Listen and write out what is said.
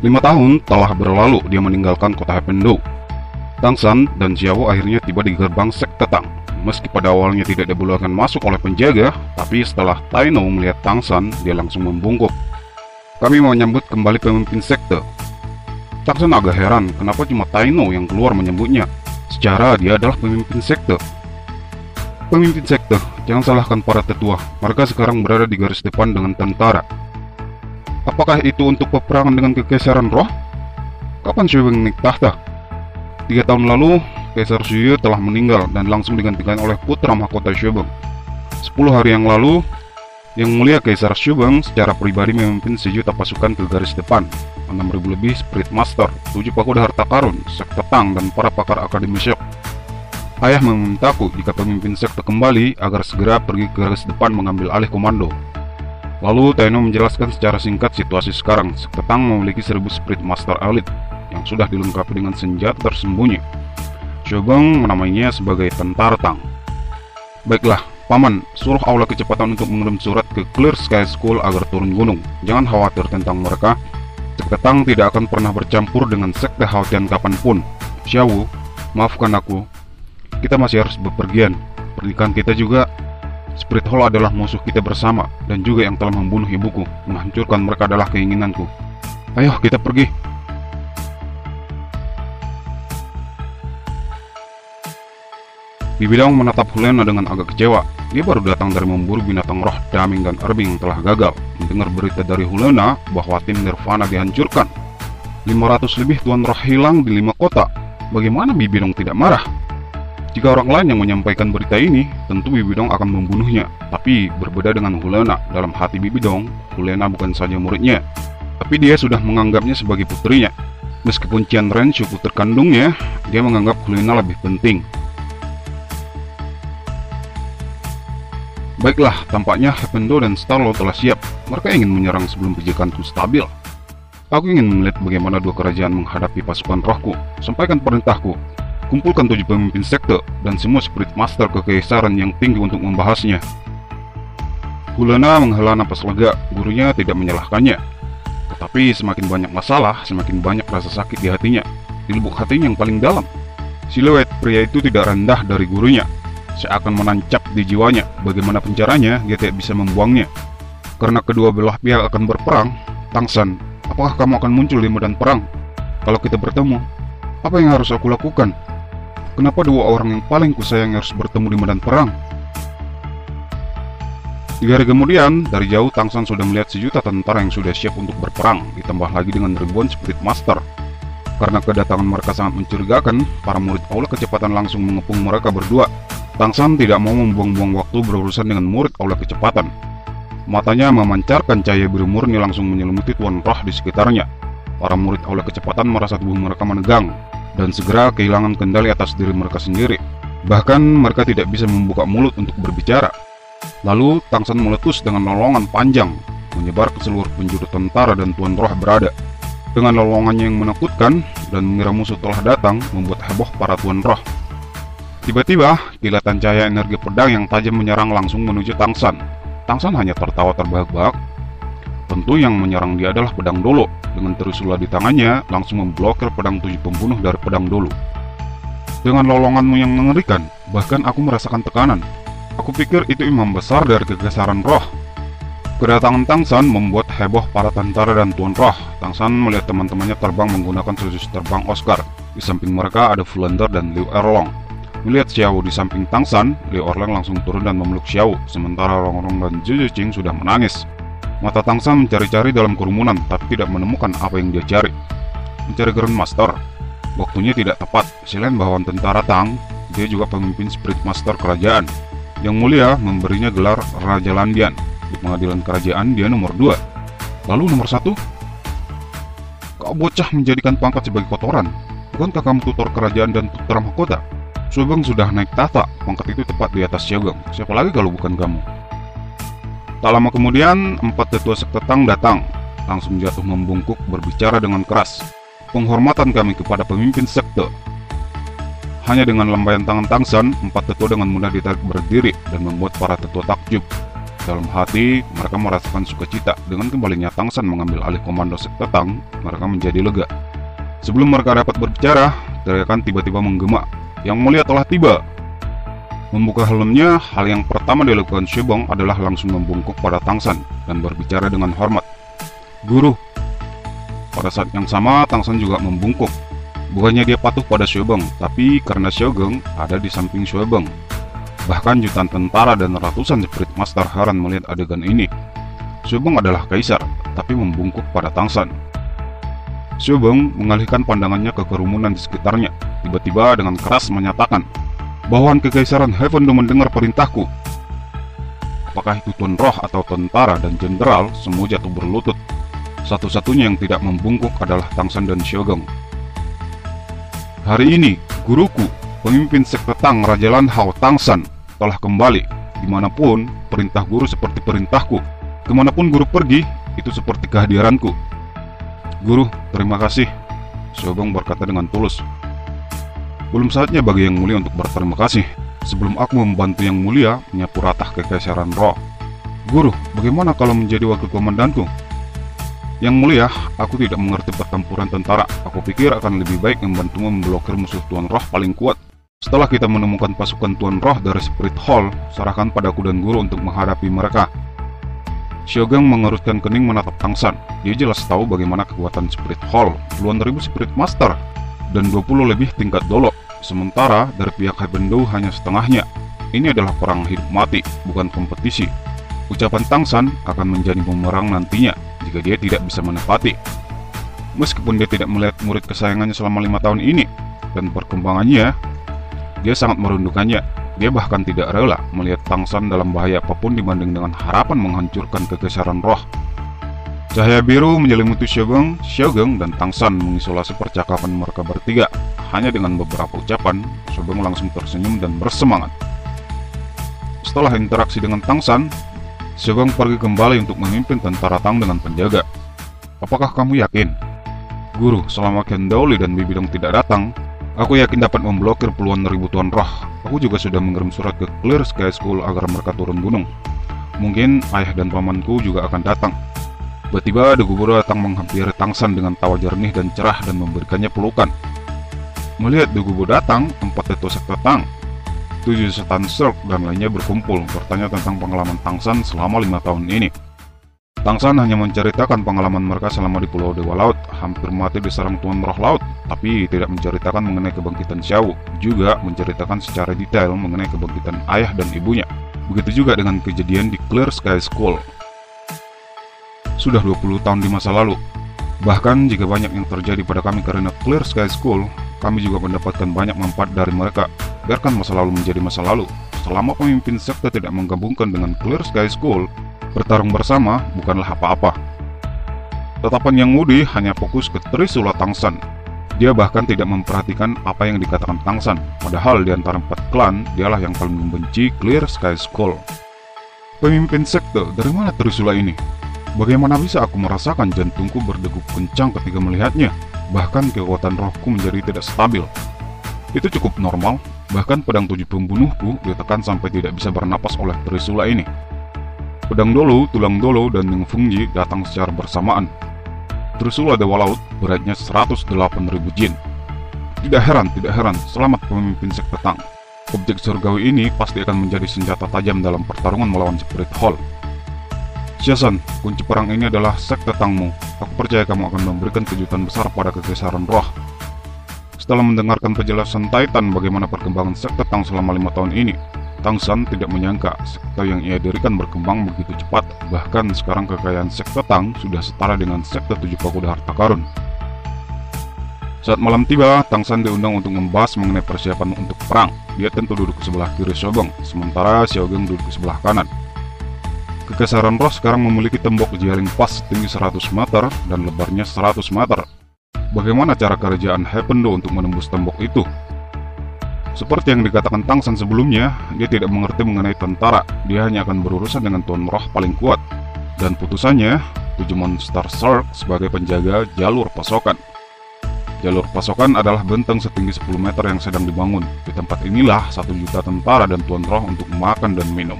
5 tahun telah berlalu dia meninggalkan kota Hependo. Tangsan dan Xiao akhirnya tiba di gerbang sekte Tang. Meski pada awalnya tidak dibolehkan masuk oleh penjaga, tapi setelah Taino melihat Tangsan, dia langsung membungkuk. Kami mau menyambut kembali pemimpin sekte. Tangsan agak heran kenapa cuma Taino yang keluar menyambutnya, secara dia adalah pemimpin sekte. Pemimpin sekte, jangan salahkan para tetua, mereka sekarang berada di garis depan dengan tentara. Apakah itu untuk peperangan dengan kekaisaran roh? Kapan Shubeng naik tahta? 3 tahun lalu, Kaisar Shuye telah meninggal dan langsung digantikan oleh putra mahkota Shubeng. 10 hari yang lalu, Yang Mulia Kaisar Shubeng secara pribadi memimpin sejuta pasukan ke garis depan, 6.000 lebih Spirit Master, 7 pagoda harta karun, sekte Tang, dan para pakar Akademi Shock. Ayah memintaku jika pemimpin sekte kembali agar segera pergi ke garis depan mengambil alih komando. Lalu Taino menjelaskan secara singkat situasi sekarang. Sekte Tang memiliki 1000 Spirit Master Elite yang sudah dilengkapi dengan senjata tersembunyi. Shubeng menamainya sebagai tentara Tang. Baiklah, Paman, suruh Aula Kecepatan untuk mengirim surat ke Clear Sky School agar turun gunung. Jangan khawatir tentang mereka. Sekte Tang tidak akan pernah bercampur dengan sekte Haotian kapanpun. Xiao, maafkan aku. Kita masih harus bepergian. Pernikahan kita juga. Spirit Hall adalah musuh kita bersama, dan juga yang telah membunuh ibuku. Menghancurkan mereka adalah keinginanku. Ayo, kita pergi. Bibidong menatap Hulena dengan agak kecewa. Dia baru datang dari memburu binatang roh Daming dan Erbing yang telah gagal. Mendengar berita dari Hulena bahwa tim Nirvana dihancurkan. 500 lebih tuan roh hilang di 5 kota. Bagaimana Bibidong tidak marah? Jika orang lain yang menyampaikan berita ini, tentu Bibidong akan membunuhnya. Tapi berbeda dengan Hulena, dalam hati Bibidong, Hulena bukan saja muridnya, tapi dia sudah menganggapnya sebagai putrinya. Meskipun Qian Renshu putri kandungnya, dia menganggap Hulena lebih penting. Baiklah, tampaknya Hependo dan Starlo telah siap. Mereka ingin menyerang sebelum pijakanku stabil. Aku ingin melihat bagaimana dua kerajaan menghadapi pasukan rohku. Sampaikan perintahku. Kumpulkan 7 pemimpin sekte dan semua Spirit Master kekaisaran yang tinggi untuk membahasnya. Hulena menghela napas lega. Gurunya tidak menyalahkannya. Tetapi semakin banyak masalah, semakin banyak rasa sakit di hatinya. Di lubuk hatinya yang paling dalam, siluet pria itu tidak rendah dari gurunya. Seakan menancap di jiwanya. Bagaimana caranya dia tidak bisa membuangnya. Karena kedua belah pihak akan berperang. Tangsan, apakah kamu akan muncul di medan perang? Kalau kita bertemu, apa yang harus aku lakukan? Kenapa dua orang yang paling kusayang harus bertemu di medan perang? 3 hari kemudian, dari jauh Tangsan sudah melihat sejuta tentara yang sudah siap untuk berperang, ditambah lagi dengan ribuan Spirit Master. Karena kedatangan mereka sangat mencurigakan, para murid Aula Kecepatan langsung mengepung mereka berdua. Tangsan tidak mau membuang-buang waktu berurusan dengan murid Aula Kecepatan. Matanya memancarkan cahaya biru murni langsung menyelimuti tuan roh di sekitarnya. Para murid Aula Kecepatan merasa tubuh mereka menegang, dan segera kehilangan kendali atas diri mereka sendiri. Bahkan mereka tidak bisa membuka mulut untuk berbicara. Lalu Tangsan meletus dengan lolongan panjang, menyebar ke seluruh penjuru tentara dan tuan roh berada. Dengan lolongannya yang menakutkan dan mengira musuh telah datang, membuat heboh para tuan roh. Tiba-tiba, kilatan cahaya energi pedang yang tajam menyerang langsung menuju Tangsan. Tangsan hanya tertawa terbahak-bahak. Tentu yang menyerang dia adalah pedang Dolo. Dengan Trisula di tangannya, langsung memblokir pedang 7 pembunuh dari pedang Dolo. Dengan lolonganmu yang mengerikan, bahkan aku merasakan tekanan. Aku pikir itu imam besar dari kekaisaran roh. Kedatangan Tangsan membuat heboh para tentara dan tuan roh. Tangsan melihat teman-temannya terbang menggunakan sujud terbang Oscar. Di samping mereka ada Fulender dan Liu Erlong. Melihat Xiao di samping Tangsan, Liu Erlong langsung turun dan memeluk Xiao, sementara Rongrong dan Zhu Ziqing sudah menangis. Mata Tangsan mencari-cari dalam kerumunan, tapi tidak menemukan apa yang dia cari. Mencari Grandmaster. Waktunya tidak tepat. Selain bawahan tentara Tang, dia juga pemimpin Spirit Master kerajaan. Yang Mulia memberinya gelar Raja Landian. Di pengadilan kerajaan dia nomor 2. Lalu nomor 1? Kau bocah menjadikan pangkat sebagai kotoran. Bukankah kamu tutor kerajaan dan putra mahkota? Shubeng sudah naik tahta. Pangkat itu tepat di atas Xiaogeng. Siapa lagi kalau bukan kamu? Tak lama kemudian, 4 tetua sekte Tang datang. Langsung jatuh membungkuk berbicara dengan keras. Penghormatan kami kepada pemimpin sekte. Hanya dengan lambaian tangan Tangsan, 4 tetua dengan mudah ditarik berdiri dan membuat para tetua takjub. Dalam hati, mereka merasakan sukacita dengan kembalinya Tangsan mengambil alih komando sekte Tang. Mereka menjadi lega. Sebelum mereka dapat berbicara, teriakan tiba-tiba menggema. Yang Mulia telah tiba. Membuka helmnya, hal yang pertama dilakukan Shebong adalah langsung membungkuk pada Tangsan dan berbicara dengan hormat. "Guru." Pada saat yang sama, Tangsan juga membungkuk. Bukannya dia patuh pada Shebong, tapi karena Shogun ada di samping Shebong. Bahkan jutaan tentara dan ratusan Spirit Master heran melihat adegan ini. Shebong adalah kaisar, tapi membungkuk pada Tangsan. Shebong mengalihkan pandangannya ke kerumunan di sekitarnya. Tiba-tiba dengan keras menyatakan, "Bawahan Kekaisaran Heaven mendengar perintahku." Apakah itu Tuan Roh atau tentara dan jenderal, semua jatuh berlutut. Satu-satunya yang tidak membungkuk adalah Tangsan dan Shogun. "Hari ini, guruku, pemimpin sekte Tang Raja Lanhao Tangsan, telah kembali. Dimanapun, perintah guru seperti perintahku. Kemanapun guru pergi, itu seperti kehadiranku." "Guru, terima kasih," Shogun berkata dengan tulus. "Belum saatnya bagi Yang Mulia untuk berterima kasih. Sebelum aku membantu Yang Mulia menyapu ratah Kekaisaran Roh." "Guru, bagaimana kalau menjadi wakil komandanku?" "Yang Mulia, aku tidak mengerti pertempuran tentara. Aku pikir akan lebih baik membantumu memblokir musuh Tuan Roh paling kuat. Setelah kita menemukan pasukan Tuan Roh dari Spirit Hall, serahkan padaku dan guru untuk menghadapi mereka." Shogun mengerutkan kening menatap Tangsan. Dia jelas tahu bagaimana kekuatan Spirit Hall, puluhan ribu Spirit Master, dan 20 lebih tingkat Dolo. Sementara dari pihak Heavendo hanya setengahnya. Ini adalah perang hidup mati, bukan kompetisi. Ucapan Tangsan akan menjadi bumerang nantinya jika dia tidak bisa menepati. Meskipun dia tidak melihat murid kesayangannya selama 5 tahun ini dan perkembangannya, dia sangat merindukannya. Dia bahkan tidak rela melihat Tangsan dalam bahaya apapun dibanding dengan harapan menghancurkan Kekaisaran Roh. Cahaya biru menyelimuti Shogun, dan Tangsan mengisolasi percakapan mereka bertiga. Hanya dengan beberapa ucapan, Shogun langsung tersenyum dan bersemangat. Setelah interaksi dengan Tangsan, Shogun pergi kembali untuk memimpin tentara Tang dengan penjaga. "Apakah kamu yakin?" "Guru, selama Ken Daoli dan Bibidong tidak datang, aku yakin dapat memblokir puluhan ribu Tuan Roh. Aku juga sudah mengirim surat ke Clear Sky School agar mereka turun gunung. Mungkin ayah dan pamanku juga akan datang." Tiba-tiba The Gubernur datang menghampiri Tangsan dengan tawa jernih dan cerah dan memberikannya pelukan. Melihat The Gubernur datang, 4 tetua sekte Tang, 7 setan Shulk dan lainnya berkumpul bertanya tentang pengalaman Tangsan selama 5 tahun ini. Tangsan hanya menceritakan pengalaman mereka selama di Pulau Dewa Laut, hampir mati diserang Tuan Roh Laut, tapi tidak menceritakan mengenai kebangkitan Xiao, juga menceritakan secara detail mengenai kebangkitan ayah dan ibunya. Begitu juga dengan kejadian di Clear Sky School. Sudah 20 tahun di masa lalu. Bahkan jika banyak yang terjadi pada kami karena Clear Sky School, kami juga mendapatkan banyak manfaat dari mereka. Biarkan masa lalu menjadi masa lalu. Selama pemimpin sekte tidak menggabungkan dengan Clear Sky School, bertarung bersama bukanlah apa-apa. Tatapan Yang Moody hanya fokus ke Trisula Tangsan. Dia bahkan tidak memperhatikan apa yang dikatakan Tangsan, padahal di antara 4 klan, dialah yang paling membenci Clear Sky School. "Pemimpin sekte, dari mana Trisula ini? Bagaimana bisa aku merasakan jantungku berdegup kencang ketika melihatnya? Bahkan kekuatan rohku menjadi tidak stabil. Itu cukup normal, bahkan pedang 7 pembunuhku ditekan sampai tidak bisa bernapas oleh Trisula ini." Pedang Dolo, Tulang Dolo, dan Ning Fungji datang secara bersamaan. Trisula Dewa Laut beratnya 108.000 jin. Tidak heran, selamat pemimpin sekte Tang. Objek surgawi ini pasti akan menjadi senjata tajam dalam pertarungan melawan Spirit Hall. "Xiasan, kunci perang ini adalah sekte Tangmu. Aku percaya kamu akan memberikan kejutan besar pada Kekaisaran Roh." Setelah mendengarkan penjelasan Titan bagaimana perkembangan sekte Tang selama 5 tahun ini, Tangsan tidak menyangka sekte yang ia dirikan berkembang begitu cepat. Bahkan sekarang kekayaan sekte Tang sudah setara dengan sekte 7 pagoda harta karun. Saat malam tiba, Tangsan diundang untuk membahas mengenai persiapan untuk perang. Dia tentu duduk di sebelah kiri Shogun, sementara Xiaogang duduk di sebelah kanan. Kekaisaran Roh sekarang memiliki tembok jaring pas setinggi 100 meter dan lebarnya 100 meter. Bagaimana cara kerajaan Heavendo untuk menembus tembok itu? Seperti yang dikatakan Tangsan sebelumnya, dia tidak mengerti mengenai tentara. Dia hanya akan berurusan dengan Tuan Roh paling kuat. Dan putusannya, 7 monster Shulk sebagai penjaga jalur pasokan. Jalur pasokan adalah benteng setinggi 10 meter yang sedang dibangun. Di tempat inilah 1 juta tentara dan Tuan Roh untuk makan dan minum.